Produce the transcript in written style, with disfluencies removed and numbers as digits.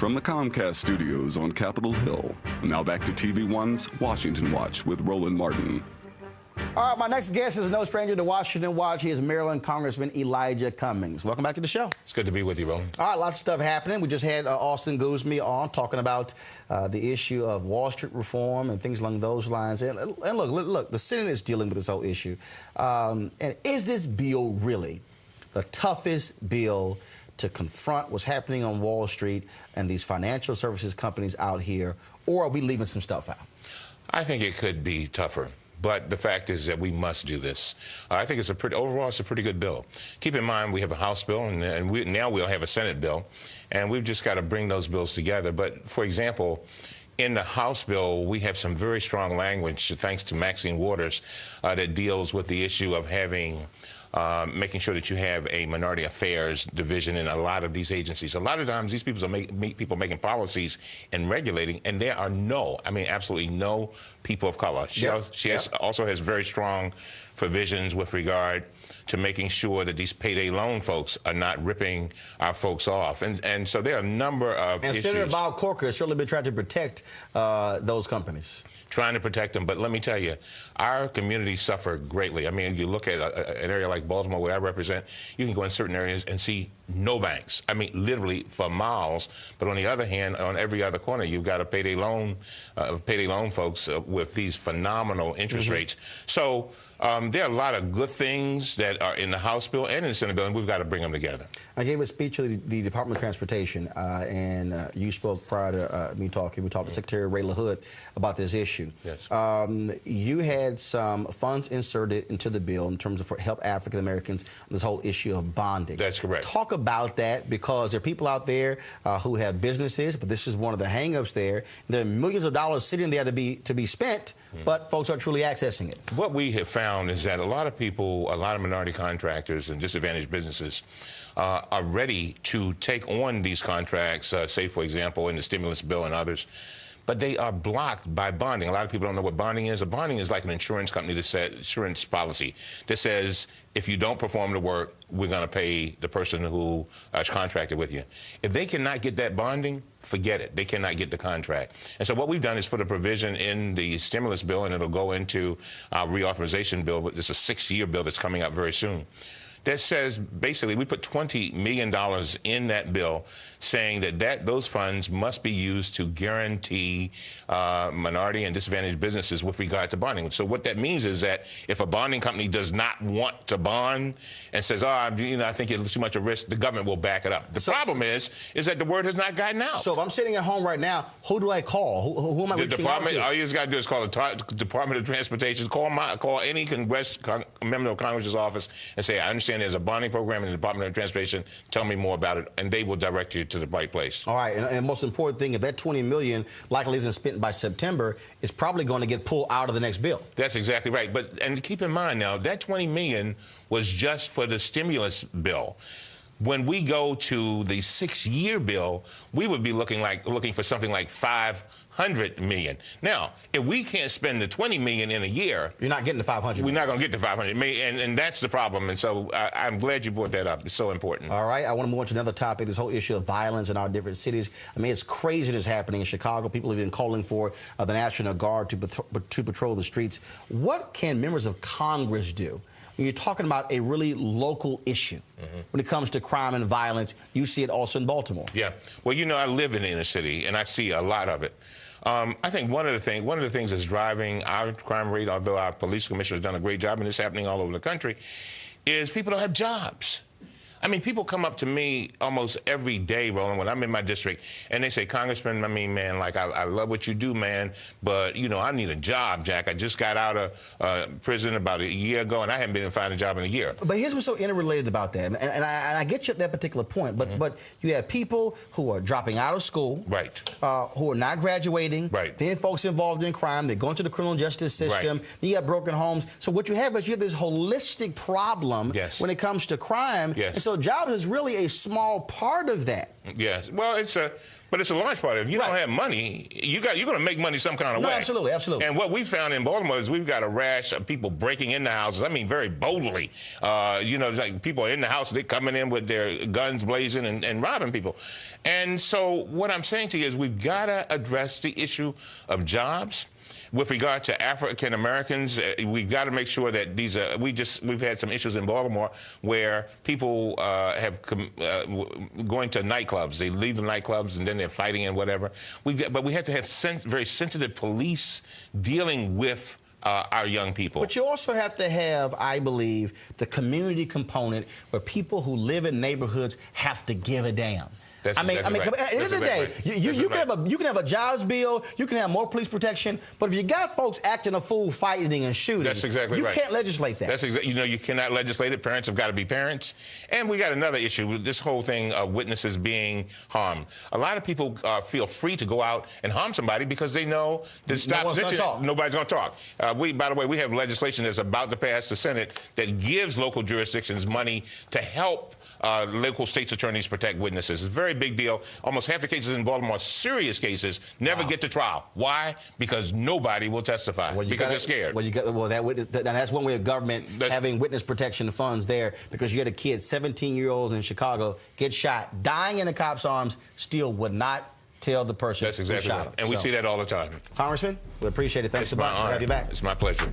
From the Comcast studios on Capitol Hill, now back to TV One's Washington Watch with Roland Martin. All right, my next guest is no stranger to Washington Watch. He is Maryland Congressman Elijah Cummings. Welcome back to the show. It's good to be with you, Roland. All right, lots of stuff happening. We just had Austin Guzman on talking about the issue of Wall Street reform and things along those lines. And look, the Senate is dealing with this whole issue. And is this bill really the toughest bill to confront what's happening on Wall Street and these financial services companies out here, or are we leaving some stuff out? I think it could be tougher. But the fact is that we must do this. I think overall it's a pretty good bill. Keep in mind we have a House bill and now we'll have a Senate bill, and we've just got to bring those bills together. But for example, in the House bill, we have some very strong language, thanks to Maxine Waters, that deals with the issue of having making sure that you have a minority affairs division in a lot of these agencies. A lot of times these people are people making policies and regulating, and there are absolutely no people of color. She also has very strong provisions with regard to making sure that these payday loan folks are not ripping our folks off. And so there are a number of issues. And Senator Bob Corker has certainly been trying to protect those companies. Trying to protect them. But let me tell you, our communities suffer greatly. I mean, you look at an area like Baltimore, where I represent, you can go in certain areas and see no banks. I mean, literally for miles. But on the other hand, on every other corner, you've got a payday loan folks with these phenomenal interest rates. So there are a lot of good things that are in the House bill and in the Senate bill, and we've got to bring them together. I gave a speech to the Department of Transportation, and you spoke prior to me talking. We talked to Secretary Ray LaHood about this issue. Yes. You had some funds inserted into the bill in terms of help African Americans on this whole issue of bonding. That's correct. Talk about that, because there are people out there who have businesses, but this is one of the hang-ups there. There are millions of dollars sitting there to be spent, but folks aren't truly accessing it. What we have found is that a lot of people, a lot of minority contractors and disadvantaged businesses are ready to take on these contracts, say, for example, in the stimulus bill and others, but they are blocked by bonding. A lot of people don't know what bonding is. A bonding is like an insurance company that says, insurance policy that says, if you don't perform the work, we're going to pay the person who is contracted with you. If they cannot get that bonding, forget it. They cannot get the contract. And so what we've done is put a provision in the stimulus bill, and it'll go into our reauthorization bill. It's a 6-year bill that's coming up very soon, that says basically we put $20 million in that bill, saying that those funds must be used to guarantee minority and disadvantaged businesses with regard to bonding. So what that means is that if a bonding company does not want to bond and says, I think it's too much of a risk, the government will back it up. The problem is that the word has not gotten out. So if I'm sitting at home right now, who do I call? Who am I reaching out to? All you just got to do is call the Department of Transportation, call any member of Congress's office and say, I understand there's a bonding program in the Department of Transportation. Tell me more about it, and they will direct you to the right place. All right, and the most important thing, if that $20 million likely isn't spent by September, it's probably going to get pulled out of the next bill. That's exactly right. And keep in mind now, that $20 million was just for the stimulus bill. When we go to the 6-year bill, we would be looking for something like $500 million. Now, if we can't spend the $20 million in a year, you're not getting the $500 million. We're not going to get the $500 million, and that's the problem. And so I'm glad you brought that up. It's so important. All right, I want to move on to another topic, this whole issue of violence in our different cities. I mean, it's craziness happening in Chicago. People have been calling for the National Guard to patrol the streets. What can members of Congress do when you're talking about a really local issue when it comes to crime and violence? You see it also in Baltimore. Yeah. Well, I live in the inner city, and I see a lot of it. I think one of the things that's driving our crime rate, although our police commissioner has done a great job, and it's happening all over the country, is people don't have jobs. I mean, people come up to me almost every day, Roland, when I'm in my district, and they say, Congressman, I love what you do, man, but, I need a job, Jack. I just got out of prison about a year ago, and I haven't been able to find a job in a year. But here's what's so interrelated about that, and I get you at that particular point, but you have people who are dropping out of school, right, who are not graduating, right, then folks involved in crime, they're going to the criminal justice system, right, then you have broken homes. So what you have is this holistic problem, yes, when it comes to crime, yes. And so so jobs is really a small part of that. Yes. Well, but it's a large part of it. If you don't have money, you're going to make money some kind of way. Absolutely, absolutely. And what we found in Baltimore is we've got a rash of people breaking into houses. I mean, very boldly. Like people are in the house, they're coming in with their guns blazing and robbing people. And so what I'm saying to you is we've got to address the issue of jobs. With regard to African Americans, we've got to make sure that we've had some issues in Baltimore where people have going to nightclubs. They leave the nightclubs and then they're fighting and whatever. But we have to have very sensitive police dealing with our young people. But you also have to have, I believe, the community component where people who live in neighborhoods have to give a damn. Right. At the end of the day, you can have a jobs bill, you can have more police protection, but if you got folks acting a fool, fighting and shooting, that's exactly right. You can't legislate that. You cannot legislate it. Parents have got to be parents. And we got another issue with this whole thing of witnesses being harmed. A lot of people feel free to go out and harm somebody because they know that nobody's going to talk. By the way, we have legislation that's about to pass the Senate that gives local jurisdictions money to help local state's attorneys protect witnesses. It's a very big deal. Almost half the cases in Baltimore, serious cases, never get to trial. Why? Because nobody will testify because they're scared. That's one way of government having witness protection funds there, because you had a kid, 17-year-olds in Chicago, get shot, dying in a cop's arms, still would not tell the person who shot him. And we see that all the time. Congressman, we appreciate it. Thanks so much. We'll have you back. It's my pleasure.